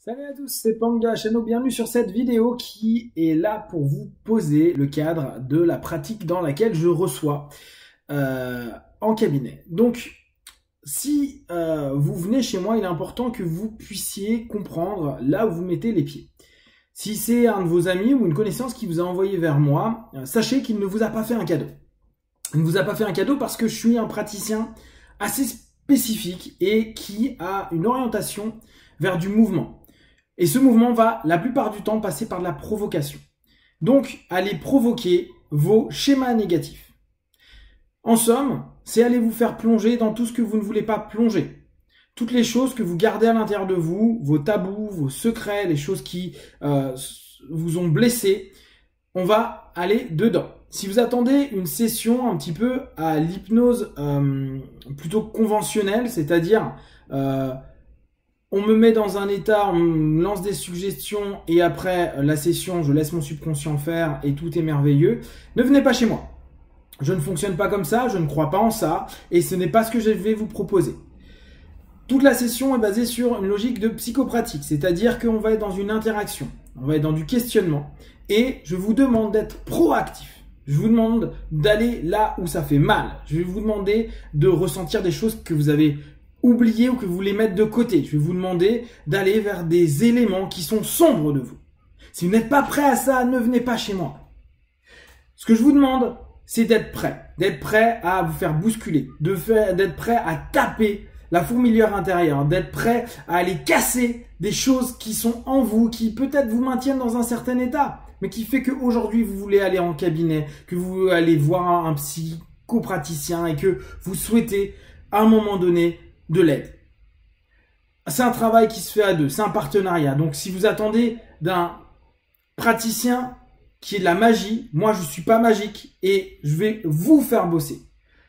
Salut à tous, c'est Panga Chano, bienvenue sur cette vidéo qui est là pour vous poser le cadre de la pratique dans laquelle je reçois en cabinet. Donc, si vous venez chez moi, il est important que vous puissiez comprendre là où vous mettez les pieds. Si c'est un de vos amis ou une connaissance qui vous a envoyé vers moi, sachez qu'il ne vous a pas fait un cadeau. Il ne vous a pas fait un cadeau parce que je suis un praticien assez spécifique et qui a une orientation vers du mouvement. Et ce mouvement va, la plupart du temps, passer par la provocation. Donc, allez provoquer vos schémas négatifs. En somme, c'est aller vous faire plonger dans tout ce que vous ne voulez pas plonger. Toutes les choses que vous gardez à l'intérieur de vous, vos tabous, vos secrets, les choses qui vous ont blessé, on va aller dedans. Si vous attendez une session un petit peu à l'hypnose plutôt conventionnelle, c'est-à-dire on me met dans un état, on me lance des suggestions et après la session, je laisse mon subconscient faire et tout est merveilleux. Ne venez pas chez moi. Je ne fonctionne pas comme ça, je ne crois pas en ça et ce n'est pas ce que je vais vous proposer. Toute la session est basée sur une logique de psychopratique, c'est-à-dire qu'on va être dans une interaction, on va être dans du questionnement et je vous demande d'être proactif. Je vous demande d'aller là où ça fait mal. Je vais vous demander de ressentir des choses que vous avez oublier ou que vous voulez mettre de côté. Je vais vous demander d'aller vers des éléments qui sont sombres de vous. Si vous n'êtes pas prêt à ça, ne venez pas chez moi. Ce que je vous demande, c'est d'être prêt à vous faire bousculer, d'être prêt à taper la fourmilière intérieure, d'être prêt à aller casser des choses qui sont en vous, qui peut-être vous maintiennent dans un certain état, mais qui fait qu'aujourd'hui vous voulez aller en cabinet, que vous voulez aller voir un psychopraticien et que vous souhaitez à un moment donné de l'aide. C'est un travail qui se fait à deux, c'est un partenariat. Donc si vous attendez d'un praticien qui est de la magie, moi je suis pas magique et je vais vous faire bosser.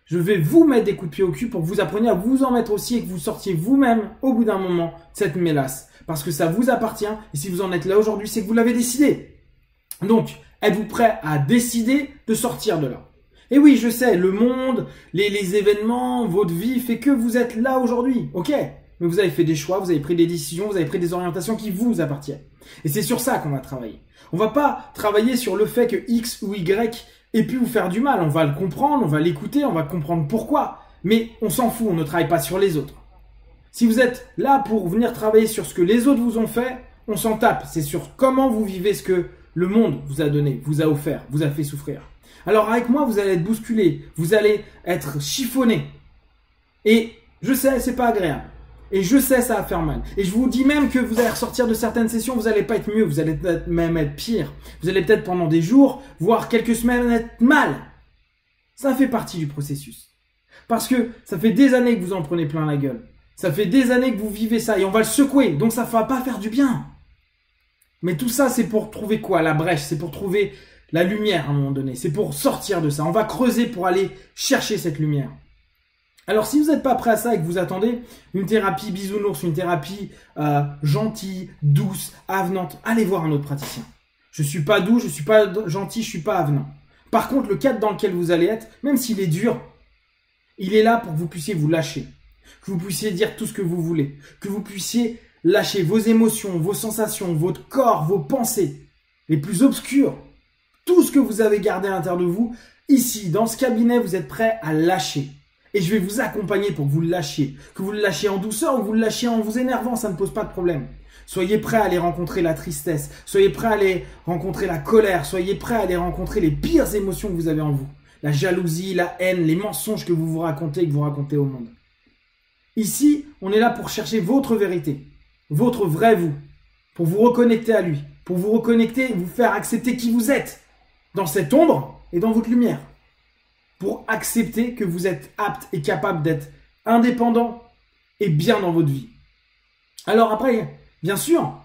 Je vais vous mettre des coups de pied au cul pour que vous appreniez à vous en mettre aussi et que vous sortiez vous-même au bout d'un moment cette mélasse. Parce que ça vous appartient et si vous en êtes là aujourd'hui, c'est que vous l'avez décidé. Donc, êtes-vous prêt à décider de sortir de là ? Et oui, je sais, le monde, les événements, votre vie fait que vous êtes là aujourd'hui, ok. Mais vous avez fait des choix, vous avez pris des décisions, vous avez pris des orientations qui vous appartiennent. Et c'est sur ça qu'on va travailler. On va pas travailler sur le fait que X ou Y ait pu vous faire du mal. On va le comprendre, on va l'écouter, on va comprendre pourquoi. Mais on s'en fout, on ne travaille pas sur les autres. Si vous êtes là pour venir travailler sur ce que les autres vous ont fait, on s'en tape. C'est sur comment vous vivez ce que le monde vous a donné, vous a offert, vous a fait souffrir. Alors avec moi, vous allez être bousculé, vous allez être chiffonné. Et je sais, c'est pas agréable. Et je sais, ça va faire mal. Et je vous dis même que vous allez ressortir de certaines sessions, vous n'allez pas être mieux, vous allez peut-être même être pire. Vous allez peut-être pendant des jours, voire quelques semaines être mal. Ça fait partie du processus. Parce que ça fait des années que vous en prenez plein la gueule. Ça fait des années que vous vivez ça et on va le secouer. Donc ça ne va pas faire du bien. Mais tout ça, c'est pour trouver quoi? La brèche, c'est pour trouver la lumière à un moment donné, c'est pour sortir de ça. On va creuser pour aller chercher cette lumière. Alors si vous n'êtes pas prêt à ça et que vous attendez une thérapie bisounours, une thérapie gentille, douce, avenante, allez voir un autre praticien. Je suis pas doux, je suis pas gentil, je suis pas avenant. Par contre, le cadre dans lequel vous allez être, même s'il est dur, il est là pour que vous puissiez vous lâcher, que vous puissiez dire tout ce que vous voulez, que vous puissiez lâcher vos émotions, vos sensations, votre corps, vos pensées les plus obscures. Tout ce que vous avez gardé à l'intérieur de vous, ici, dans ce cabinet, vous êtes prêt à lâcher. Et je vais vous accompagner pour que vous le lâchiez. Que vous le lâchiez en douceur ou que vous le lâchiez en vous énervant, ça ne pose pas de problème. Soyez prêts à aller rencontrer la tristesse. Soyez prêts à aller rencontrer la colère. Soyez prêts à aller rencontrer les pires émotions que vous avez en vous. La jalousie, la haine, les mensonges que vous vous racontez et que vous racontez au monde. Ici, on est là pour chercher votre vérité. Votre vrai vous. Pour vous reconnecter à lui. Pour vous reconnecter et vous faire accepter qui vous êtes. Dans cette ombre et dans votre lumière. Pour accepter que vous êtes apte et capable d'être indépendant et bien dans votre vie. Alors après, bien sûr,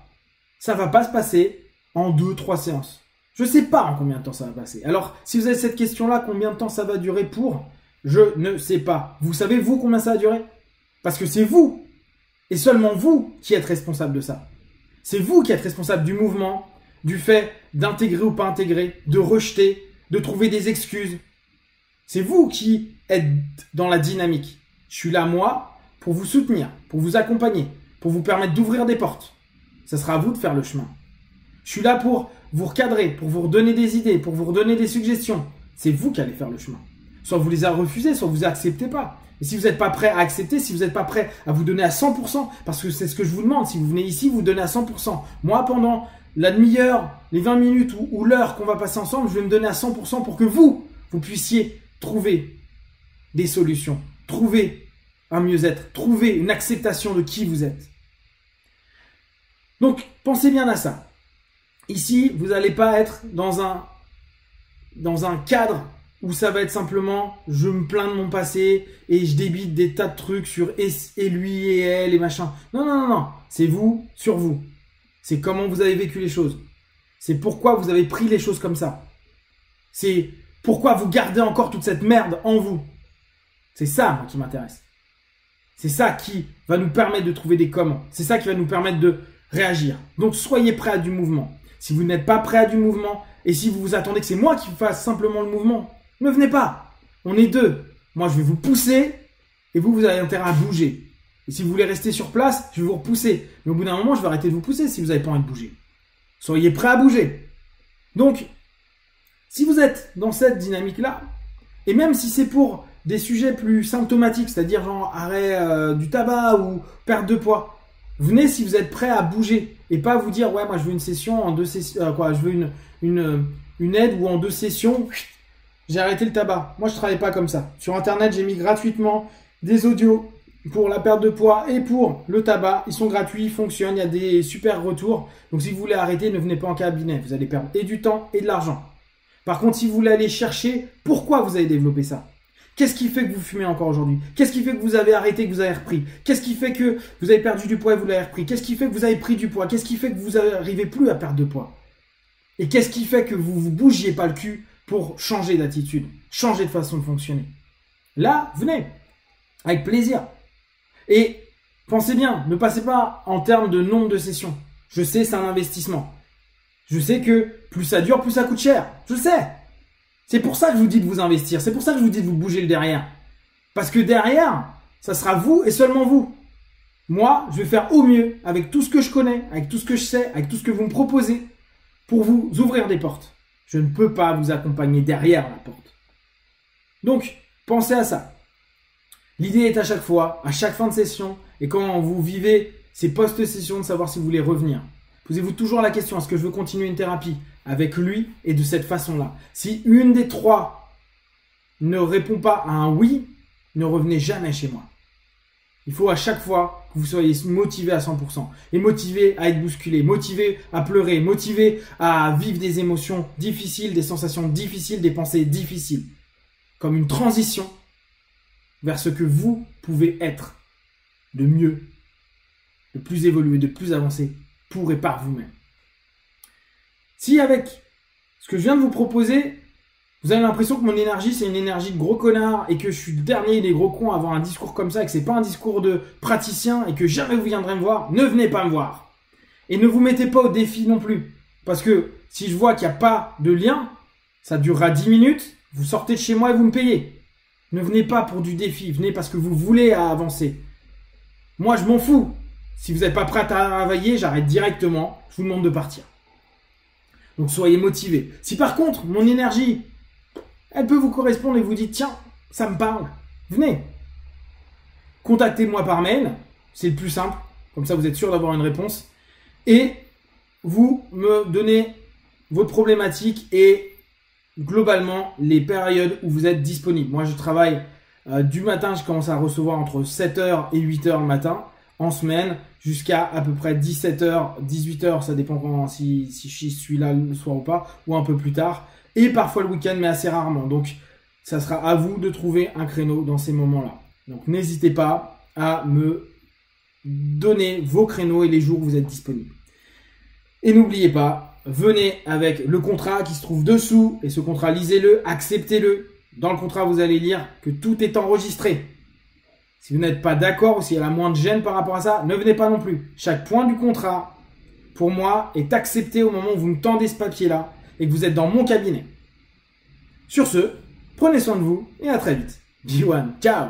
ça va pas se passer en 2-3 séances. Je sais pas en combien de temps ça va passer. Alors, si vous avez cette question-là, combien de temps ça va durer pour? Je ne sais pas. Vous savez, vous, combien ça va durer? Parce que c'est vous, et seulement vous, qui êtes responsable de ça. C'est vous qui êtes responsable du mouvement, du fait d'intégrer ou pas intégrer, de rejeter, de trouver des excuses. C'est vous qui êtes dans la dynamique. Je suis là, moi, pour vous soutenir, pour vous accompagner, pour vous permettre d'ouvrir des portes. Ça sera à vous de faire le chemin. Je suis là pour vous recadrer, pour vous redonner des idées, pour vous redonner des suggestions. C'est vous qui allez faire le chemin. Soit vous les refusez, soit vous les acceptez pas. Et si vous n'êtes pas prêt à accepter, si vous n'êtes pas prêt à vous donner à 100%, parce que c'est ce que je vous demande, si vous venez ici, vous donnez à 100%. Moi, pendant la demi-heure, les 20 minutes ou l'heure qu'on va passer ensemble, je vais me donner à 100% pour que vous puissiez trouver des solutions, trouver un mieux-être, trouver une acceptation de qui vous êtes. Donc, pensez bien à ça. Ici, vous n'allez pas être dans un cadre où ça va être simplement je me plains de mon passé et je débite des tas de trucs sur et lui et elle et machin. Non, non, non, non. C'est vous sur vous. C'est comment vous avez vécu les choses. C'est pourquoi vous avez pris les choses comme ça. C'est pourquoi vous gardez encore toute cette merde en vous. C'est ça, moi, qui m'intéresse. C'est ça qui va nous permettre de trouver des comment. C'est ça qui va nous permettre de réagir. Donc, soyez prêts à du mouvement. Si vous n'êtes pas prêt à du mouvement et si vous vous attendez que c'est moi qui fasse simplement le mouvement, ne venez pas. On est deux. Moi, je vais vous pousser et vous avez intérêt à bouger. Et si vous voulez rester sur place, je vais vous repousser. Mais au bout d'un moment, je vais arrêter de vous pousser si vous n'avez pas envie de bouger. Soyez prêts à bouger. Donc, si vous êtes dans cette dynamique-là, et même si c'est pour des sujets plus symptomatiques, c'est-à-dire genre arrêt du tabac ou perte de poids, venez si vous êtes prêt à bouger et pas vous dire ouais moi je veux une session en 2 sessions, je veux une aide ou en 2 sessions, j'ai arrêté le tabac. Moi je travaille pas comme ça. Sur internet j'ai mis gratuitement des audios pour la perte de poids et pour le tabac. Ils sont gratuits, ils fonctionnent, il y a des super retours. Donc si vous voulez arrêter, ne venez pas en cabinet, vous allez perdre et du temps et de l'argent. Par contre si vous voulez aller chercher pourquoi vous avez développé ça, qu'est-ce qui fait que vous fumez encore aujourd'hui? Qu'est-ce qui fait que vous avez arrêté et que vous avez repris? Qu'est-ce qui fait que vous avez perdu du poids et vous l'avez repris? Qu'est-ce qui fait que vous avez pris du poids? Qu'est-ce qui fait que vous n'arrivez plus à perdre de poids? Et qu'est-ce qui fait que vous vous bougiez pas le cul pour changer d'attitude, changer de façon de fonctionner? Là, venez, avec plaisir. Et pensez bien, ne passez pas en termes de nombre de sessions. Je sais, c'est un investissement. Je sais que plus ça dure, plus ça coûte cher. Je sais. C'est pour ça que je vous dis de vous investir. C'est pour ça que je vous dis de vous bouger le derrière. Parce que derrière, ça sera vous et seulement vous. Moi, je vais faire au mieux avec tout ce que je connais, avec tout ce que je sais, avec tout ce que vous me proposez pour vous ouvrir des portes. Je ne peux pas vous accompagner derrière la porte. Donc, pensez à ça. L'idée est à chaque fois, à chaque fin de session, et quand vous vivez ces post-sessions, de savoir si vous voulez revenir. Posez-vous toujours la question, est-ce que je veux continuer une thérapie avec lui et de cette façon-là? Si une des 3 ne répond pas à un oui, ne revenez jamais chez moi. Il faut à chaque fois que vous soyez motivé à 100% et motivé à être bousculé, motivé à pleurer, motivé à vivre des émotions difficiles, des sensations difficiles, des pensées difficiles. Comme une transition vers ce que vous pouvez être de mieux, de plus évolué, de plus avancé pour et par vous-même. Si avec ce que je viens de vous proposer, vous avez l'impression que mon énergie, c'est une énergie de gros connard et que je suis le dernier des gros cons à avoir un discours comme ça et que c'est pas un discours de praticien et que jamais vous viendrez me voir, ne venez pas me voir. Et ne vous mettez pas au défi non plus. Parce que si je vois qu'il n'y a pas de lien, ça durera 10 minutes, vous sortez de chez moi et vous me payez. Ne venez pas pour du défi, venez parce que vous voulez avancer. Moi, je m'en fous. Si vous n'êtes pas prêt à travailler, j'arrête directement, je vous demande de partir. Donc soyez motivés. Si par contre, mon énergie, elle peut vous correspondre et vous dites, tiens, ça me parle, venez. Contactez-moi par mail, c'est le plus simple, comme ça vous êtes sûr d'avoir une réponse. Et vous me donnez vos problématiques et globalement les périodes où vous êtes disponible. Moi je travaille du matin, je commence à recevoir entre 7h et 8h le matin, en semaine, jusqu'à à peu près 17h, 18h, ça dépend quand, si je suis là le soir ou pas, ou un peu plus tard. Et parfois le week-end, mais assez rarement. Donc, ça sera à vous de trouver un créneau dans ces moments-là. Donc, n'hésitez pas à me donner vos créneaux et les jours où vous êtes disponible. Et n'oubliez pas, venez avec le contrat qui se trouve dessous. Et ce contrat, lisez-le, acceptez-le. Dans le contrat, vous allez lire que tout est enregistré. Si vous n'êtes pas d'accord ou s'il y a la moindre gêne par rapport à ça, ne venez pas non plus. Chaque point du contrat, pour moi, est accepté au moment où vous me tendez ce papier-là et que vous êt dans mon cabinet. Sur ce, prenez soin de vous et à très vite. Biwan, ciao!